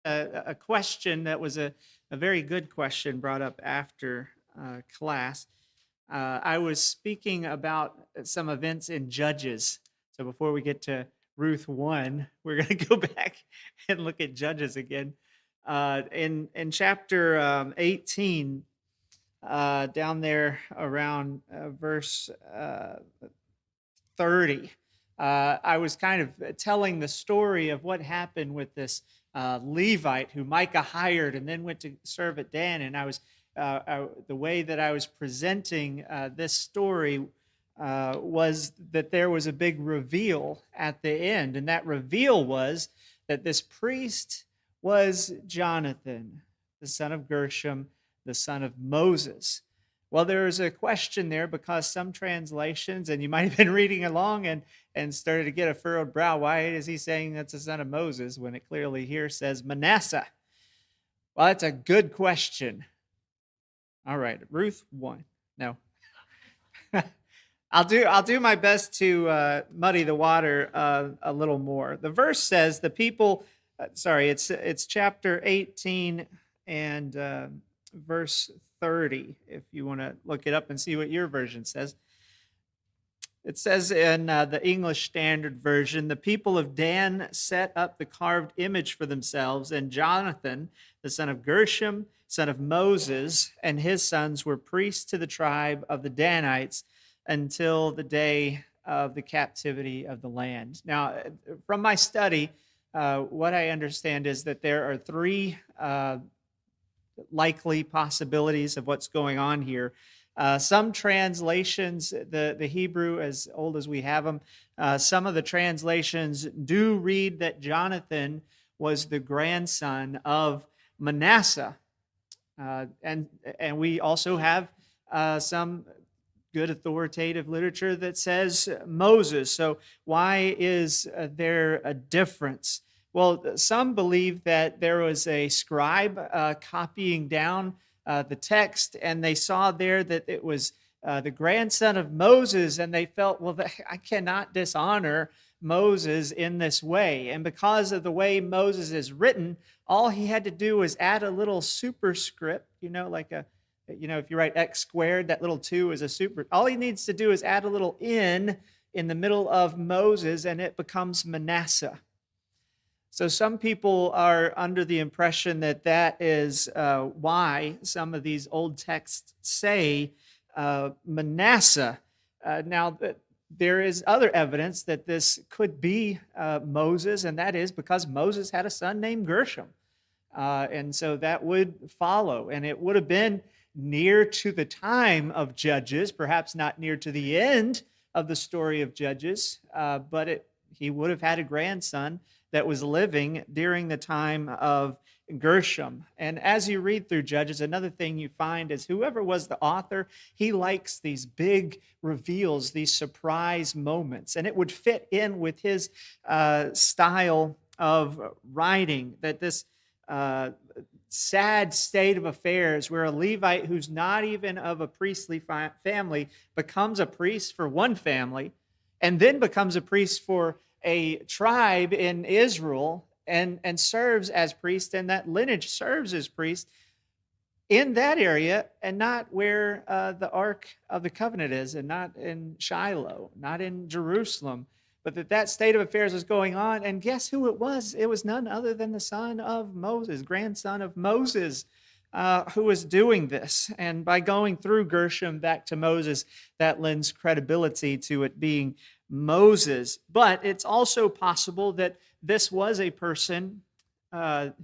a question that was a very good question brought up after class. I was speaking about some events in Judges. So before we get to Ruth 1, we're going to go back and look at Judges again. In chapter 18, down there around verse 30, I was kind of telling the story of what happened with this Levite who Micah hired and then went to serve at Dan. And the way that I was presenting this story was that there was a big reveal at the end. And that reveal was that this priest was Jonathan, the son of Gershom, the son of Moses. Well, there is a question there because some translations, and you might have been reading along and started to get a furrowed brow. Why is he saying that's the son of Moses when it clearly here says Manasseh? Well, that's a good question. All right, Ruth 1. No. I'll do my best to muddy the water a little more. The verse says the people. It's chapter 18 and verse 30. If you want to look it up and see what your version says. It says in the English Standard Version, the people of Dan set up the carved image for themselves, and Jonathan, the son of Gershom, son of Moses, and his sons were priests to the tribe of the Danites until the day of the captivity of the land. Now, from my study, what I understand is that there are three likely possibilities of what's going on here. Some translations, the Hebrew as old as we have them, some of the translations do read that Jonathan was the grandson of Manasseh. And we also have some good authoritative literature that says Moses. So why is there a difference? Well, some believe that there was a scribe copying down the text, and they saw there that it was the grandson of Moses, and they felt, well, I cannot dishonor Moses in this way. And because of the way Moses is written, all he had to do was add a little superscript, if you write x squared, that little 2 is a super. All he needs to do is add a little in the middle of Moses, and it becomes Manasseh. So some people are under the impression that that is why some of these old texts say Manasseh. Now, there is other evidence that this could be Moses, and that is because Moses had a son named Gershom. And so that would follow, and it would have been near to the time of Judges, perhaps not near to the end of the story of Judges, but he would have had a grandson that was living during the time of Gershom. And as you read through Judges, another thing you find is whoever was the author, he likes these big reveals, these surprise moments. And it would fit in with his style of writing, that this sad state of affairs where a Levite who's not even of a priestly family becomes a priest for one family and then becomes a priest for a tribe in Israel and serves as priest, and that lineage serves as priest in that area and not where the Ark of the Covenant is, and not in Shiloh, not in Jerusalem, but that state of affairs was going on. And guess who it was? It was none other than the son of Moses, grandson of Moses, who was doing this. And by going through Gershom back to Moses, that lends credibility to it being Moses. But it's also possible that this was a person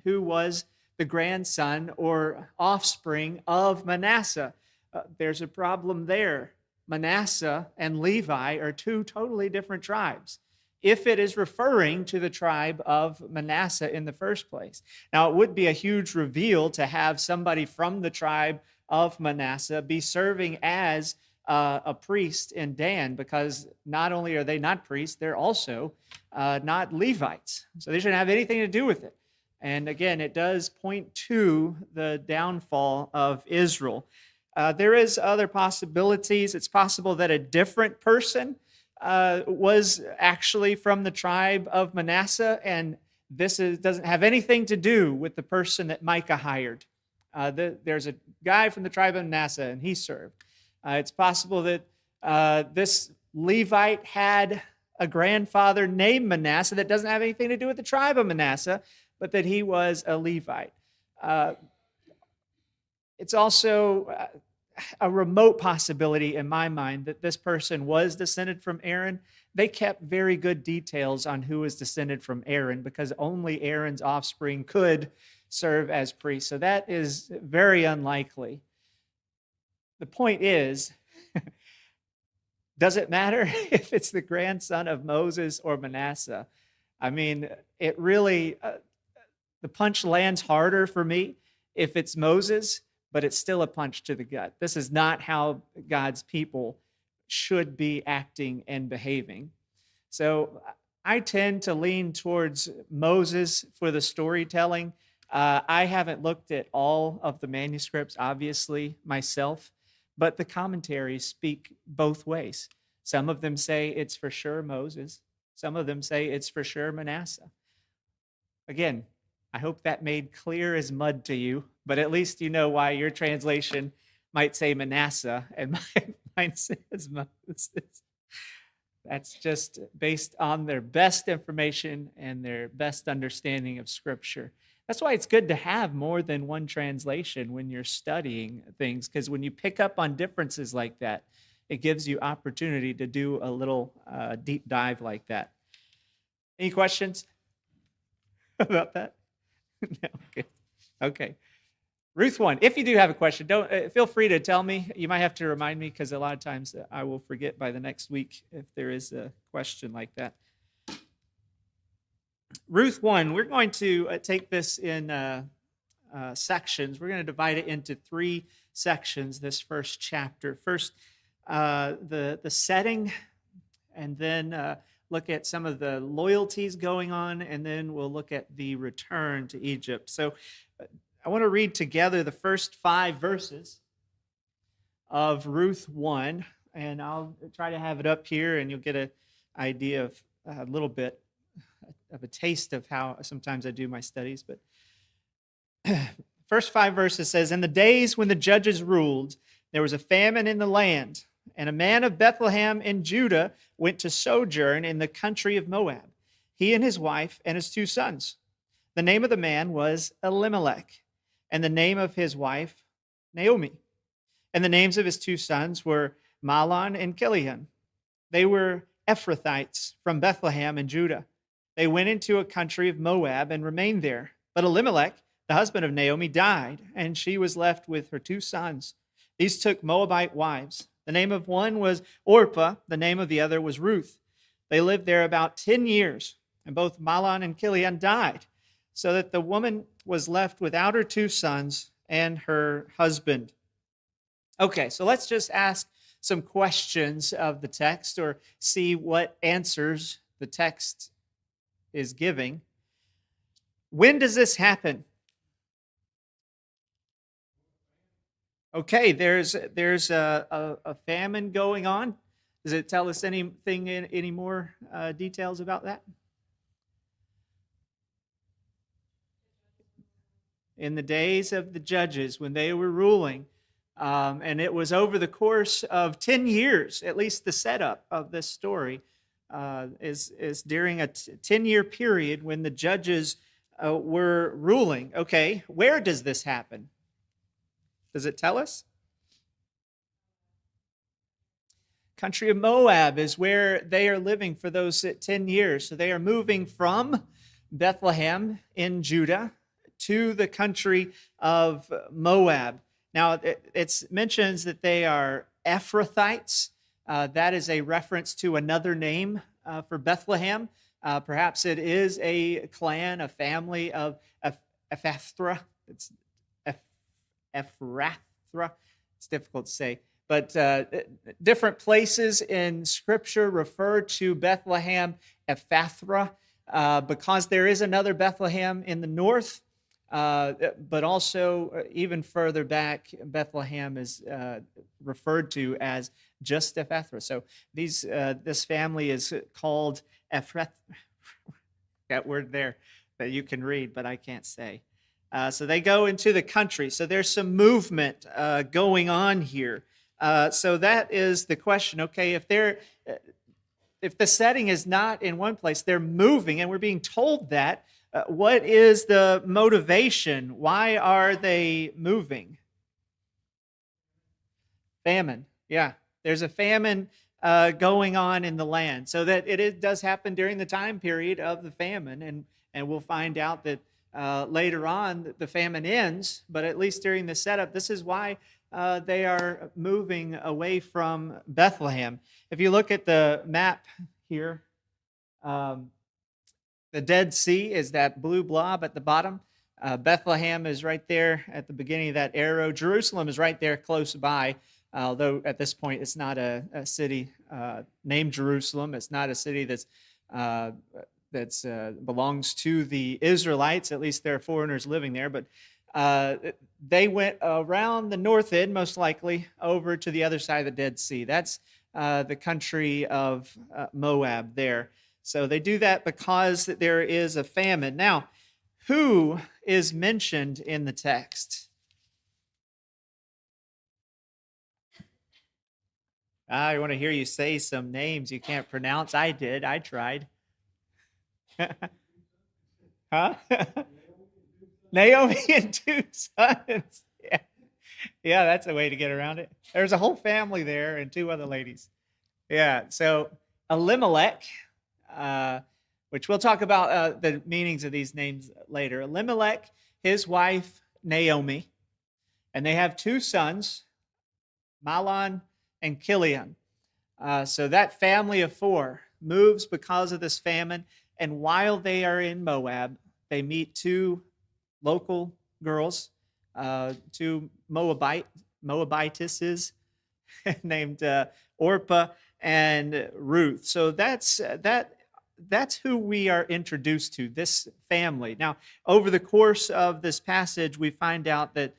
who was the grandson or offspring of Manasseh. There's a problem there. Manasseh and Levi are two totally different tribes, if it is referring to the tribe of Manasseh in the first place. Now, it would be a huge reveal to have somebody from the tribe of Manasseh be serving as a priest in Dan, because not only are they not priests, they're also not Levites. So they shouldn't have anything to do with it. And again, it does point to the downfall of Israel. There is other possibilities. It's possible that a different person was actually from the tribe of Manasseh, and Doesn't have anything to do with the person that Micah hired. There's a guy from the tribe of Manasseh, and he served. It's possible that this Levite had a grandfather named Manasseh that doesn't have anything to do with the tribe of Manasseh, but that he was a Levite. It's also a remote possibility in my mind that this person was descended from Aaron. They kept very good details on who was descended from Aaron because only Aaron's offspring could serve as priests. So that is very unlikely. The point is, does it matter if it's the grandson of Moses or Manasseh? I mean, it really, the punch lands harder for me if it's Moses, but it's still a punch to the gut. This is not how God's people should be acting and behaving. So I tend to lean towards Moses for the storytelling. I haven't looked at all of the manuscripts, obviously, myself, but the commentaries speak both ways. Some of them say it's for sure Moses. Some of them say it's for sure Manasseh. Again, I hope that made clear as mud to you, but at least you know why your translation might say Manasseh and mine says Moses. That's just based on their best information and their best understanding of Scripture. That's why it's good to have more than one translation when you're studying things, because when you pick up on differences like that, it gives you opportunity to do a little deep dive like that. Any questions about that? No, okay. Ruth 1. If you do have a question, don't feel free to tell me. You might have to remind me because a lot of times I will forget by the next week if there is a question like that. Ruth 1. We're going to take this in sections. We're going to divide it into 3 sections. This first chapter. First, the setting, and then look at some of the loyalties going on, and then we'll look at the return to Egypt. So I want to read together the first 5 verses of Ruth 1, and I'll try to have it up here, and you'll get an idea of a little bit of a taste of how sometimes I do my studies. But first 5 verses says, "In the days when the judges ruled, there was a famine in the land, and a man of Bethlehem in Judah went to sojourn in the country of Moab, he and his wife and his 2 sons. The name of the man was Elimelech, and the name of his wife Naomi. And the names of his 2 sons were Mahlon and Chilion. They were Ephrathites from Bethlehem in Judah. They went into a country of Moab and remained there. But Elimelech, the husband of Naomi, died, and she was left with her 2 sons. These took Moabite wives. The name of one was Orpah, the name of the other was Ruth. They lived there about 10 years, and both Mahlon and Chilion died, so that the woman was left without her 2 sons and her husband." Okay, so let's just ask some questions of the text or see what answers the text is giving. When does this happen? Okay, there's a famine going on. Does it tell us anything, any more details about that? In the days of the judges, when they were ruling, and it was over the course of 10 years, at least the setup of this story is during a 10-year period when the judges were ruling. Okay, where does this happen? Does it tell us? Country of Moab is where they are living for those 10 years. So they are moving from Bethlehem in Judah to the country of Moab. Now, it mentions that they are Ephrathites. That is a reference to another name for Bethlehem. Perhaps it is a clan, a family of Ephathra. It's Ephrathra. It's difficult to say. But different places in Scripture refer to Bethlehem Ephathra because there is another Bethlehem in the north. But also, even further back, Bethlehem is referred to as just Ephrathah. So this family is called Ephrath. That word there. that you can read, but I can't say. So they go into the country. So there's some movement going on here. So that is the question. Okay, if the setting is not in one place, they're moving, and we're being told that. What is the motivation? Why are they moving? Famine. Yeah, there's a famine going on in the land, so that it does happen during the time period of the famine, and we'll find out that later on the famine ends. But at least during the setup, this is why they are moving away from Bethlehem. If you look at the map here, um, the Dead Sea is that blue blob at the bottom. Bethlehem is right there at the beginning of that arrow. Jerusalem is right there close by, although at this point it's not a city named Jerusalem. It's not a city uh, that's belongs to the Israelites. At least there are foreigners living there, but uh, they went around the north end, most likely, over to the other side of the Dead Sea. That's the country of Moab there. So they do that because there is a famine. Now, who is mentioned in the text? I want to hear you say some names you can't pronounce. I did. I tried. Huh? Naomi and two sons. Yeah. Yeah, that's a way to get around it. There's a whole family there and two other ladies. Yeah. So Elimelech, uh, which we'll talk about the meanings of these names later. Elimelech, his wife Naomi, and they have two sons, Mahlon and Kilion. So that family of four moves because of this famine, and while they are in Moab, they meet two local girls, two Moabitesses named Orpah and Ruth. So that's who we are introduced to, this family. Now, over the course of this passage, we find out that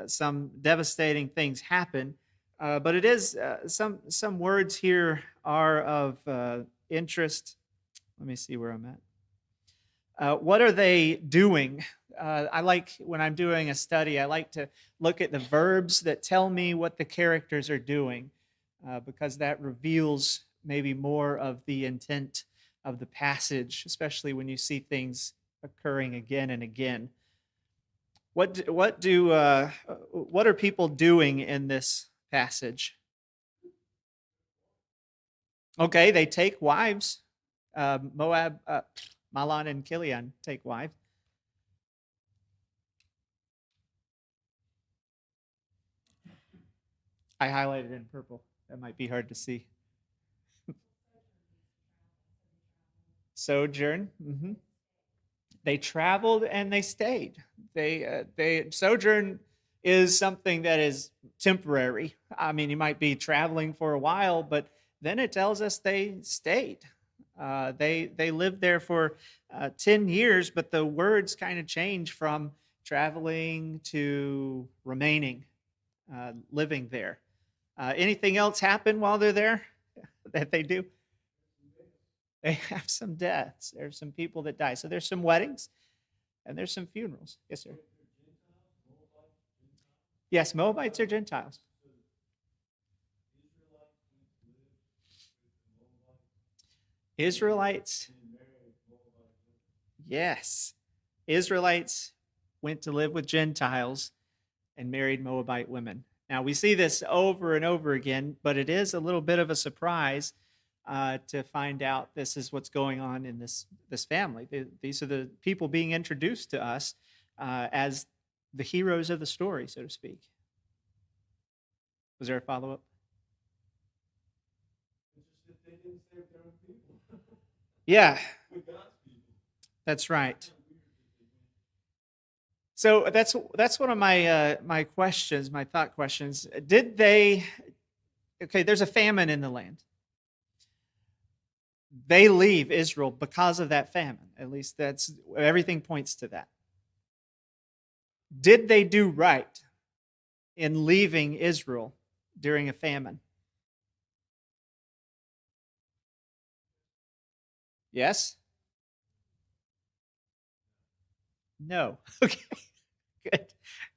some devastating things happen, but it is some words here are of interest. Let me see where I'm at. What are they doing? I like when I'm doing a study, I like to look at the verbs that tell me what the characters are doing, because that reveals maybe more of the intent of the passage, especially when you see things occurring again and again. What are people doing in this passage? Okay, they take wives. Moab, Mahlon and Kilion take wives. I highlighted in purple. That might be hard to see. Sojourn. They traveled and they stayed. They sojourn is something that is temporary. I mean, you might be traveling for a while, but then it tells us they stayed. They lived there for 10 years, but the words kind of change from traveling to remaining, living there. Anything else happen while they're there that they do? They have some deaths. There's some people that die. So there's some weddings and there's some funerals. Yes, sir. Yes, Moabites are Gentiles. Israelites, yes. Israelites went to live with Gentiles and married Moabite women. Now, we see this over and over again, but it is a little bit of a surprise to find out this is what's going on in this family. These are the people being introduced to us as the heroes of the story, so to speak. Was there a follow up? Yeah, that's right. So that's one of my questions, my thought questions. Did they? Okay, there's a famine in the land. They leave Israel because of that famine. At least that's everything points to that. Did they do right in leaving Israel during a famine? Yes. No. Okay. Good.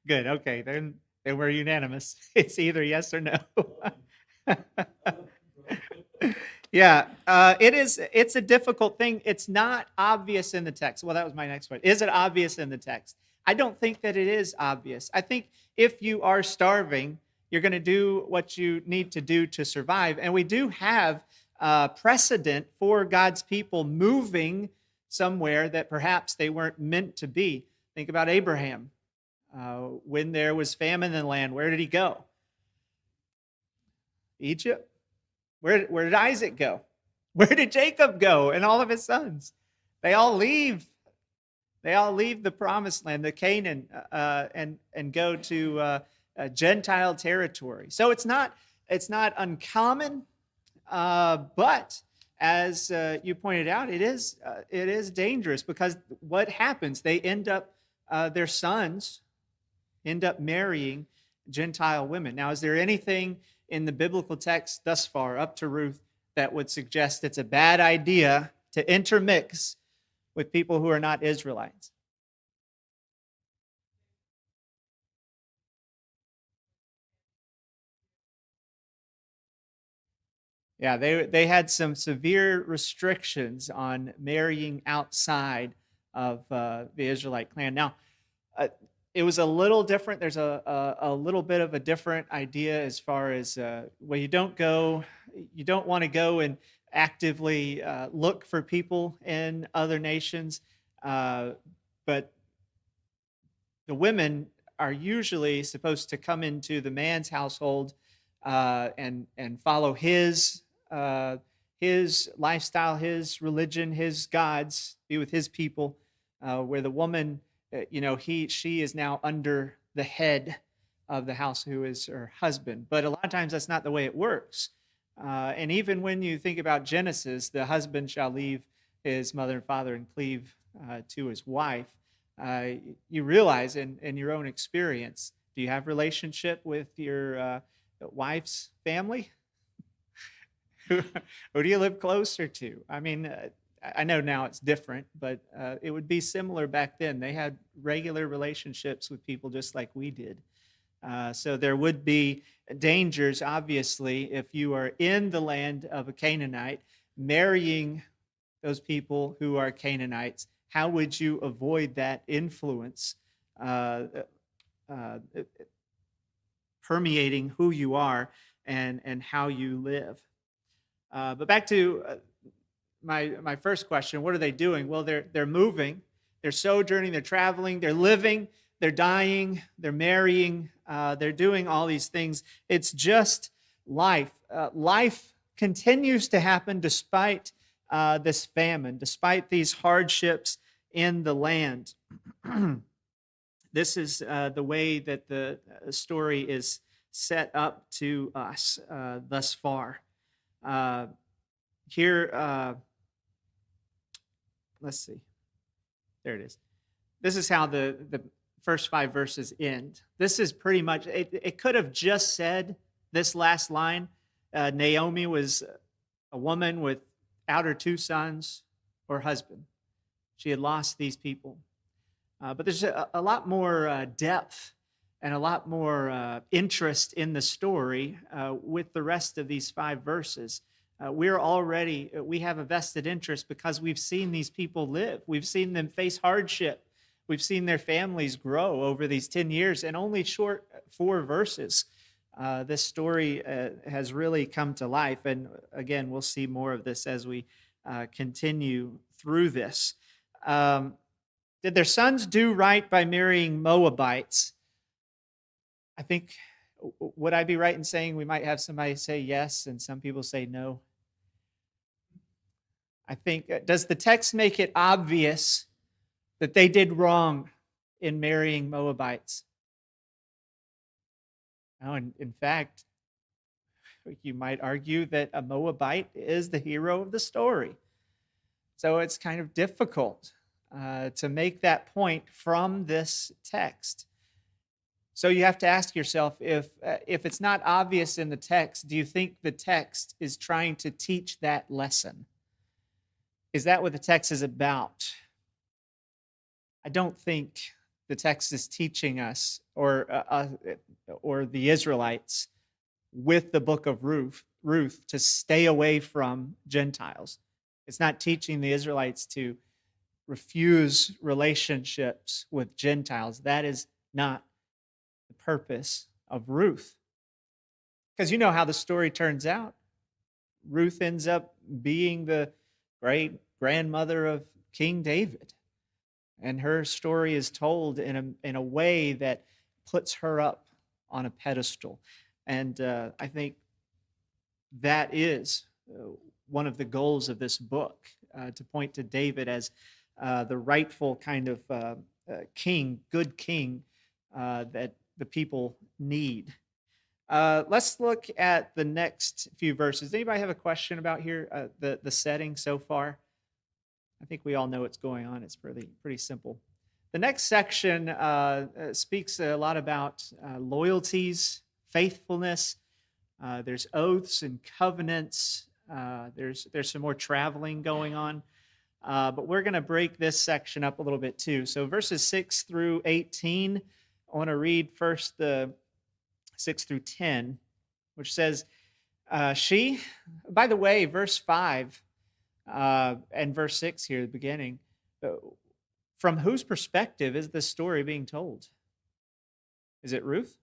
Good. Okay. Then we're unanimous. It's either yes or no. Yeah, it's a difficult thing. It's not obvious in the text. Well, that was my next one. Is it obvious in the text? I don't think that it is obvious. I think if you are starving, you're going to do what you need to do to survive. And we do have precedent for God's people moving somewhere that perhaps they weren't meant to be. Think about Abraham. When there was famine in the land, where did he go? Egypt. Where did Isaac go? Where did Jacob go and all of his sons? They all leave. They all leave the promised land, the Canaan, and go to Gentile territory. So it's not uncommon, but as you pointed out, it is dangerous because what happens? They end up their sons end up marrying Gentile women. Now, is there anything in the biblical text thus far, up to Ruth, that would suggest it's a bad idea to intermix with people who are not Israelites? Yeah, they had some severe restrictions on marrying outside of the Israelite clan. Now, uh, it was a little different. There's a little bit of a different idea as far as well, you don't want to go and actively look for people in other nations, uh, but the women are usually supposed to come into the man's household and follow uh, his lifestyle, his religion, his gods, be with his people. Where the woman, she is now under the head of the house, who is her husband. But a lot of times that's not the way it works. And even when you think about Genesis, the husband shall leave his mother and father and cleave to his wife. uh, you realize in your own experience, do you have relationship with your wife's family? Who do you live closer to? I mean, I know now it's different, but it would be similar back then. They had regular relationships with people just like we did. So there would be dangers, obviously, if you are in the land of a Canaanite, marrying those people who are Canaanites. How would you avoid that influence uh, uh, permeating who you are and how you live? But back to my first question: what are they doing? Well, they're moving, they're sojourning, they're traveling, they're living, they're dying, they're marrying, they're doing all these things. It's just life. Life continues to happen despite this famine, despite these hardships in the land. This is the way that the story is set up to us thus far. Uh, Here, let's see. There it is. This is how the first 5 verses end. This is pretty much, it could have just said this last line. Naomi was a woman without her 2 sons or husband. She had lost these people. But there's a lot more depth and a lot more interest in the story with the rest of these 5 verses. We have a vested interest because we've seen these people live. We've seen them face hardship. We've seen their families grow over these 10 years in only short 4 verses. This story has really come to life. And again, we'll see more of this as we continue through this. Did their sons do right by marrying Moabites? I think, would I be right in saying we might have somebody say yes and some people say no? I think, does the text make it obvious that they did wrong in marrying Moabites? No, in fact, you might argue that a Moabite is the hero of the story. So it's kind of difficult to make that point from this text. So you have to ask yourself, if it's not obvious in the text, do you think the text is trying to teach that lesson? Is that what the text is about? I don't think the text is teaching us or the Israelites with the book of Ruth to stay away from Gentiles. It's not teaching the Israelites to refuse relationships with Gentiles. That is not the purpose of Ruth. Because you know how the story turns out. Ruth ends up being the great grandmother of King David. And her story is told in a way that puts her up on a pedestal. And I think that is one of the goals of this book, to point to David as the rightful kind of king, good king that the people need. Let's look at the next few verses. Anybody have a question about here, the setting so far? I think we all know what's going on. It's pretty simple. The next section speaks a lot about loyalties, faithfulness. There's oaths and covenants. There's some more traveling going on. But we're going to break this section up a little bit too. So verses 6 through 18, I want to read first the 6 through 10, which says, she, by the way, verse 5 and verse 6 here at the beginning, from whose perspective is this story being told? Is it Ruth?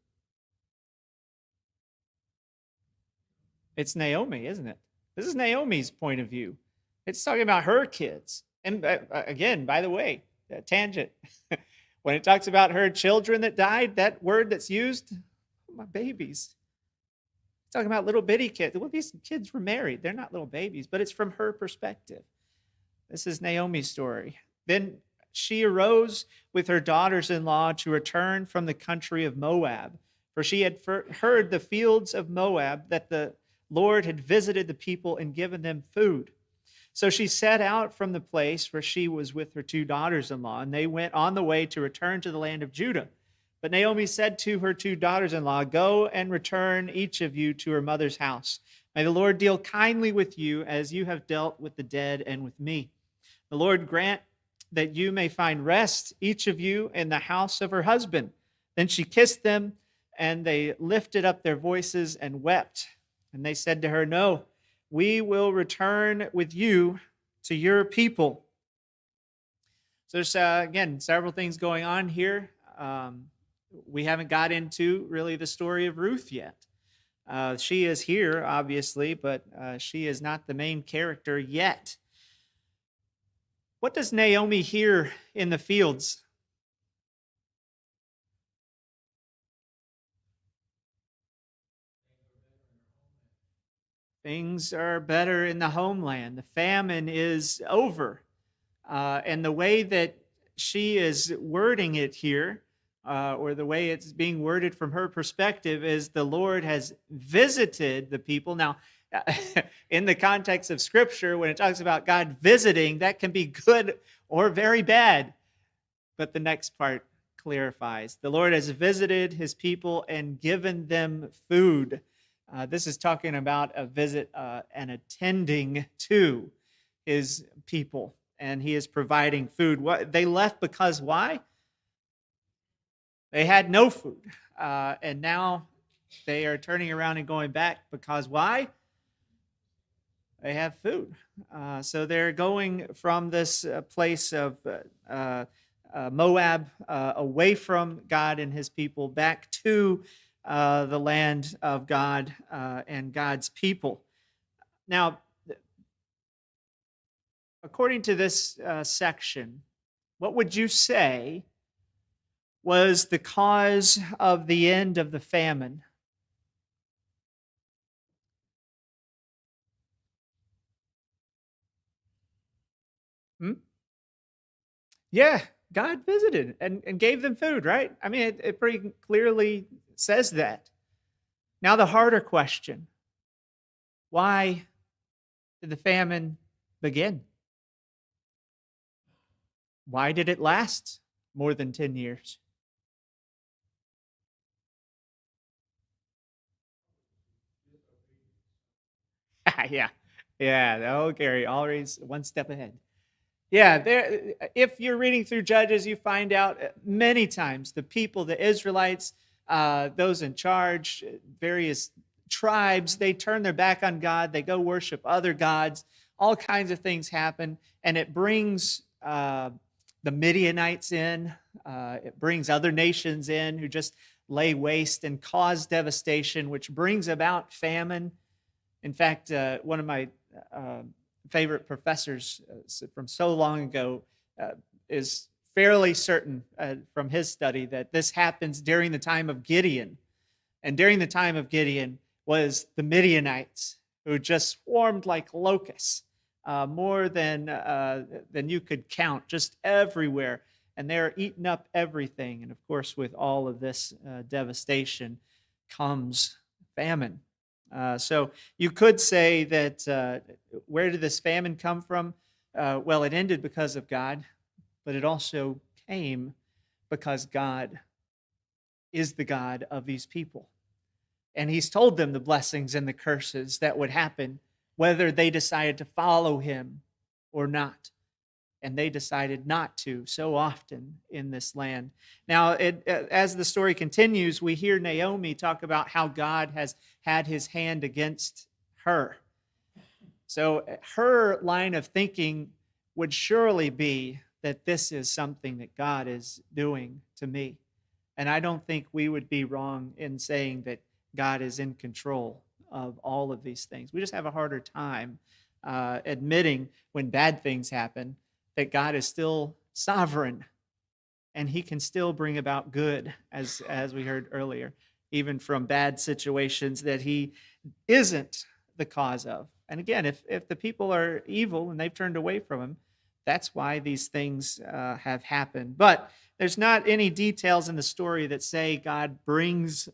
It's Naomi, isn't it? This is Naomi's point of view. It's talking about her kids. And again, by the way, tangent. When it talks about her children that died, that word that's used, my babies. It's talking about little bitty kids. Well, these kids were married. They're not little babies, but it's from her perspective. This is Naomi's story. Then she arose with her daughters-in-law to return from the country of Moab, for she had heard the fields of Moab that the Lord had visited the people and given them food. So she set out from the place where she was with her two daughters-in-law, and they went on the way to return to the land of Judah. But Naomi said to her two daughters-in-law, "Go and return each of you to her mother's house. May the Lord deal kindly with you as you have dealt with the dead and with me. The Lord grant that you may find rest, each of you, in the house of her husband." Then she kissed them, and they lifted up their voices and wept. And they said to her, "No, we will return with you to your people." So there's, again, several things going on here. We haven't got into really the story of Ruth yet. She is here, obviously, but she is not the main character yet. What does Naomi hear in the fields? Things are better in the homeland. The famine is over. And the way that she is wording it here, or the way it's being worded from her perspective, is the Lord has visited the people. Now, in the context of Scripture, when it talks about God visiting, that can be good or very bad. But the next part clarifies. The Lord has visited his people and given them food. This is talking about a visit and attending to his people, and he is providing food. They left because why? They had no food, and now they are turning around and going back because why? They have food. So they're going from this place of Moab, away from God and his people, back to the land of God and God's people. Now, according to this section, what would you say was the cause of the end of the famine? Hmm? Yeah, God visited and gave them food, right? I mean, it pretty clearly says that. Now, the harder question: why did the famine begin? Why did it last more than 10 years? Yeah. Yeah. Oh, Gary, always one step ahead. Yeah, there. If you're reading through Judges, you find out many times the people, the Israelites, those in charge, various tribes, they turn their back on God. They go worship other gods. All kinds of things happen, and it brings the Midianites in. It brings other nations in who just lay waste and cause devastation, which brings about famine. In fact, one of my uh, favorite professors from so long ago uh, is fairly certain from his study that this happens during the time of Gideon. And during the time of Gideon was the Midianites who just swarmed like locusts, more than you could count, just everywhere. And they're eating up everything. And of course, with all of this devastation comes famine. So you could say that where did this famine come from? Well, it ended because of God, but it also came because God is the God of these people. And He's told them the blessings and the curses that would happen, whether they decided to follow Him or not. And they decided not to so often in this land. Now, as the story continues, we hear Naomi talk about how God has had His hand against her. So her line of thinking would surely be that this is something that God is doing to me. And I don't think we would be wrong in saying that God is in control of all of these things. We just have a harder time admitting when bad things happen that God is still sovereign and He can still bring about good, as we heard earlier, even from bad situations that He isn't the cause of. And again, if the people are evil and they've turned away from Him, that's why these things have happened. But there's not any details in the story that say God brings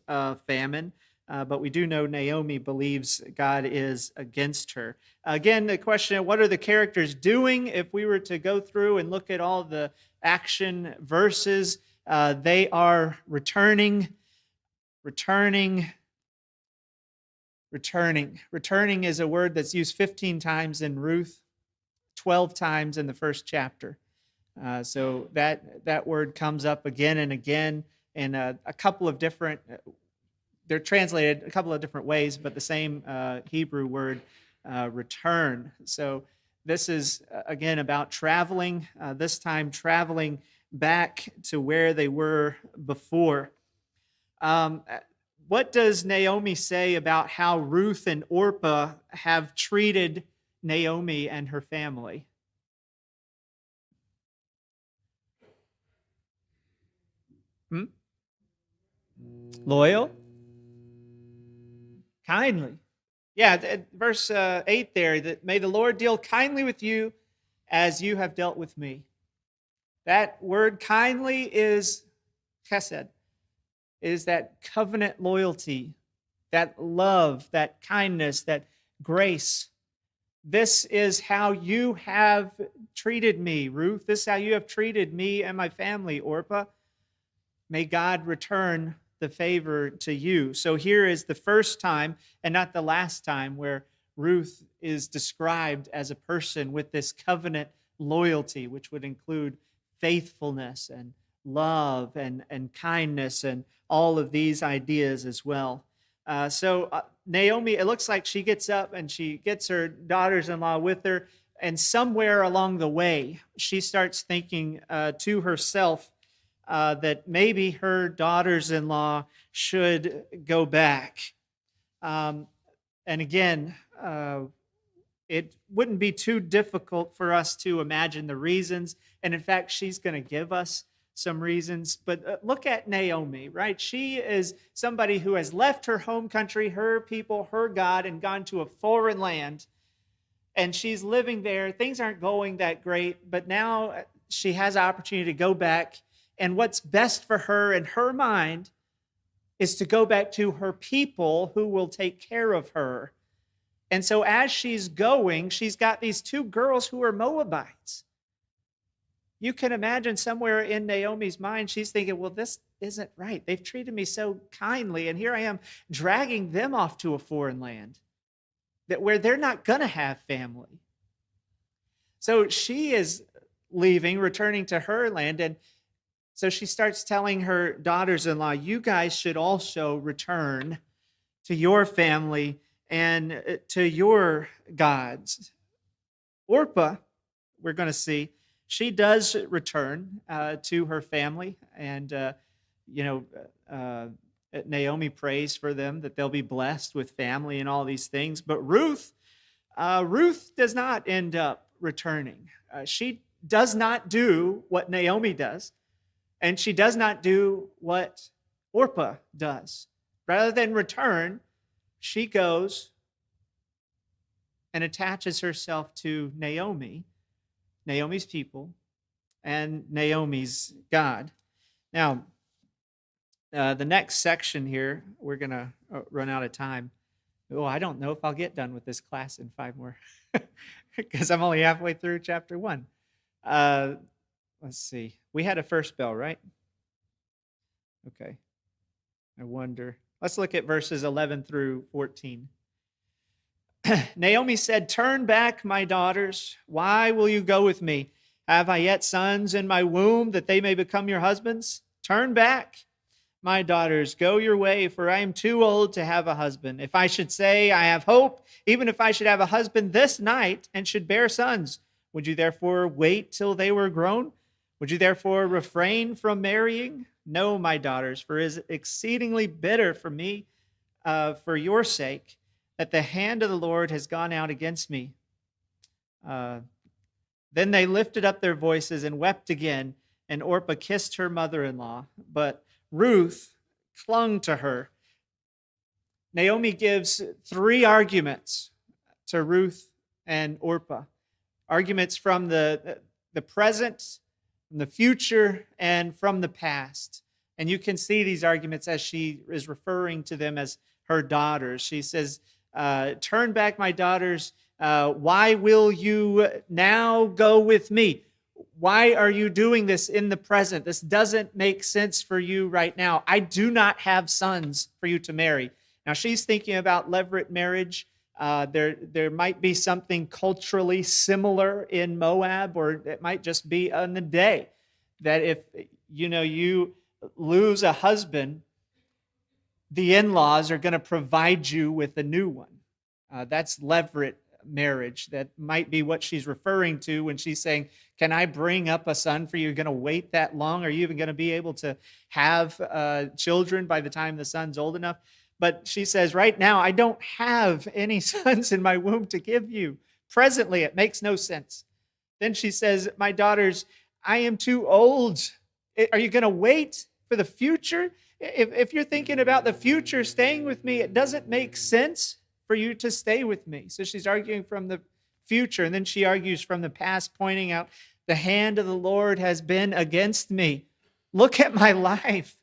famine. But we do know Naomi believes God is against her. Again, the question, what are the characters doing? If we were to go through and look at all the action verses, they are returning. Returning is a word that's used 15 times in Ruth, 12 times in the first chapter. So that word comes up again and again in a couple of different, they're translated a couple of different ways, but the same Hebrew word, return. So this is, again, about traveling, this time traveling back to where they were before. What does Naomi say about how Ruth and Orpah have treated Naomi and her family? Hmm? Loyal? Kindly. Yeah, verse 8 there, that may the Lord deal kindly with you as you have dealt with me. That word kindly is chesed, is that covenant loyalty, that love, that kindness, that grace. This is how you have treated me, Ruth. This is how you have treated me and my family, Orpah. May God return the favor to you. So here is the first time, and not the last time, where Ruth is described as a person with this covenant loyalty, which would include faithfulness and love and kindness and all of these ideas as well. So Naomi, it looks like she gets up and she gets her daughters-in-law with her, and somewhere along the way, she starts thinking to herself, that maybe her daughters-in-law should go back. And again, it wouldn't be too difficult for us to imagine the reasons. And in fact, she's going to give us some reasons. But look at Naomi, right? She is somebody who has left her home country, her people, her God, and gone to a foreign land. And she's living there. Things aren't going that great, but now she has the opportunity to go back. And what's best for her in her mind is to go back to her people who will take care of her. And so as she's going, she's got these two girls who are Moabites. You can imagine somewhere in Naomi's mind, she's thinking, well, this isn't right. They've treated me so kindly, and here I am dragging them off to a foreign land where they're not going to have family. So she is leaving, returning to her land. And so she starts telling her daughters-in-law, you guys should also return to your family and to your gods. Orpah, we're going to see, she does return to her family, and you know, uh, Naomi prays for them that they'll be blessed with family and all these things. But Ruth does not end up returning. She does not do what Naomi does, and she does not do what Orpah does. Rather than return, she goes and attaches herself to Naomi's people, and Naomi's God. Now, the next section here, we're going to run out of time. Oh, I don't know if I'll get done with this class in 5 more, because I'm only halfway through chapter 1. Let's see. We had a first bell, right? Okay. I wonder. Let's look at verses 11 through 14. Naomi said, turn back, my daughters. Why will you go with me? Have I yet sons in my womb that they may become your husbands? Turn back, my daughters. Go your way, for I am too old to have a husband. If I should say I have hope, even if I should have a husband this night and should bear sons, would you therefore wait till they were grown? Would you therefore refrain from marrying? No, my daughters, for it is exceedingly bitter for me, for your sake, that the hand of the Lord has gone out against me. Then they lifted up their voices and wept again, and Orpah kissed her mother-in-law, but Ruth clung to her. Naomi gives 3 arguments to Ruth and Orpah. Arguments from the present, from the future, and from the past. And you can see these arguments as she is referring to them as her daughters. She says, turn back, my daughters. Why will you now go with me? Why are you doing this in the present? This doesn't make sense for you right now. I do not have sons for you to marry. Now, she's thinking about levirate marriage. There might be something culturally similar in Moab, or it might just be on the day that if you lose a husband, the in-laws are going to provide you with a new one. That's levirate marriage. That might be what she's referring to when she's saying, can I bring up a son for you? You're going to wait that long? Are you even going to be able to have children by the time the son's old enough? But she says, right now, I don't have any sons in my womb to give you. Presently, it makes no sense. Then she says, my daughters, I am too old. Are you going to wait for the future? If you're thinking about the future staying with me, it doesn't make sense for you to stay with me. So she's arguing from the future, and then she argues from the past, pointing out the hand of the Lord has been against me. Look at my life.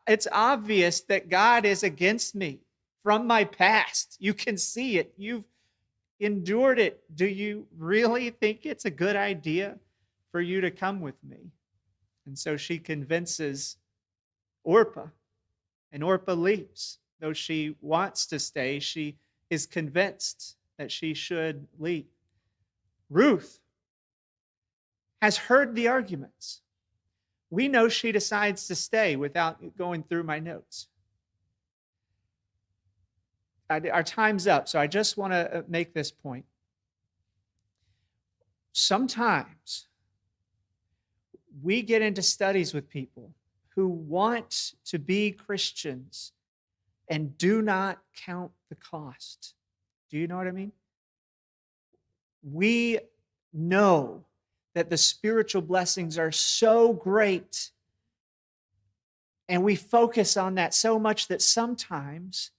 It's obvious that God is against me from my past. You can see it. You've endured it. Do you really think it's a good idea for you to come with me? And so she convinces Orpah, and Orpah leaves. Though she wants to stay, she is convinced that she should leave. Ruth has heard the arguments. We know she decides to stay without going through my notes. Our time's up, so I just want to make this point. Sometimes we get into studies with people who want to be Christians and do not count the cost. Do you know what I mean? We know that the spiritual blessings are so great, and we focus on that so much that sometimes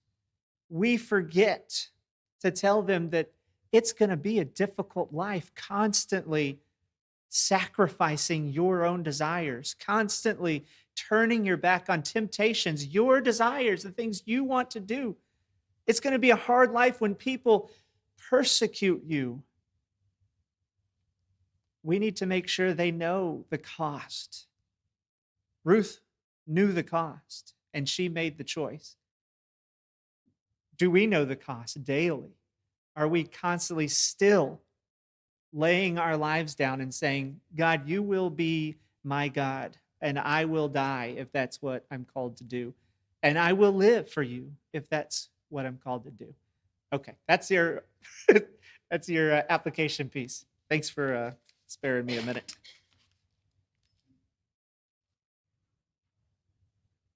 we forget to tell them that it's going to be a difficult life, constantly sacrificing your own desires, constantly turning your back on temptations, your desires, the things you want to do. It's going to be a hard life when people persecute you. We need to make sure they know the cost. Ruth knew the cost, and she made the choice. Do we know the cost daily? Are we constantly still laying our lives down and saying, God, you will be my God, and I will die if that's what I'm called to do. And I will live for you if that's what I'm called to do. Okay, that's your that's your application piece. Thanks for sparing me a minute.